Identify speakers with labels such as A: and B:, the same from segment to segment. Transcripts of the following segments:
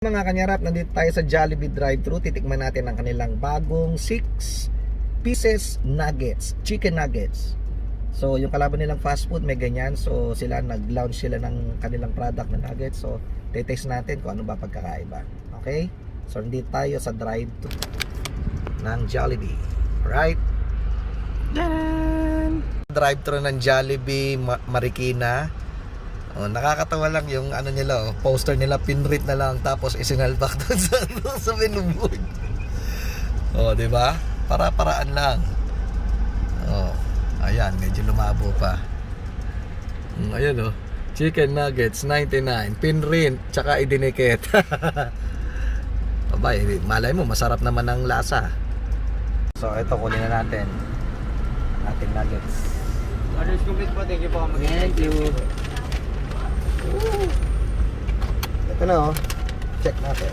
A: Mga kanyarap, nandito tayo sa Jollibee drive-thru. Titikman natin ang kanilang bagong 6 pieces nuggets, chicken nuggets. So yung kalaban nilang fast food may ganyan. So sila nag-launch sila ng kanilang product na nuggets. So test natin kung ano ba pagkakaiba. Okay? So nandito tayo sa drive-thru ng Jollibee. Right? Yan! Drive-thru ng Jollibee Marikina. Oh, nakakatawa lang yung ano nila, oh, poster nila pinrint na lang tapos isinalbak doon sa menu board. Oh, 'di ba? Para-paraan lang. Oh, ayan, medyo lumabo pa. Ayan oh. Chicken nuggets 99, pinrint tsaka idinikit. Abay, malay mo masarap naman ang lasa. So, ito kunin na natin. Ating nuggets.
B: Orders complete po. Thank you po.
A: Thank you. Ito na oh. Check natin.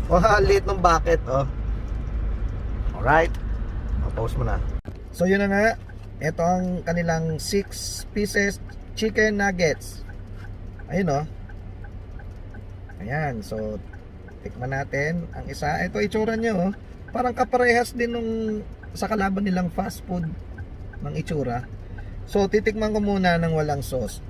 A: Oh, liit ng bucket oh. Alright. Pause mo na. So yun na nga. Ito ang kanilang 6 pieces chicken nuggets. Ayun oh. Ayan. So tikman natin ang isa. Ito itsura niya oh. Parang kaparehas din nung sa kalaban nilang fast food ng itsura. So titikman ko muna ng walang sauce.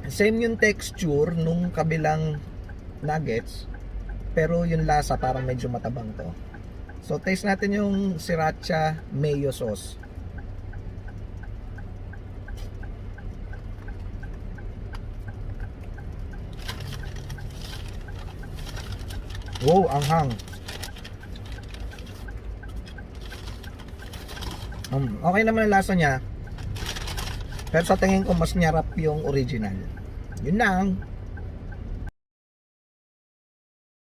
A: Same yung texture nung kabilang nuggets, pero yung lasa parang medyo matabang to. So taste natin yung sriracha mayo sauce. Wow, anghang. Okay naman ang lasa niya. Pero sa tingin ko mas nyarap yung original. Yun lang.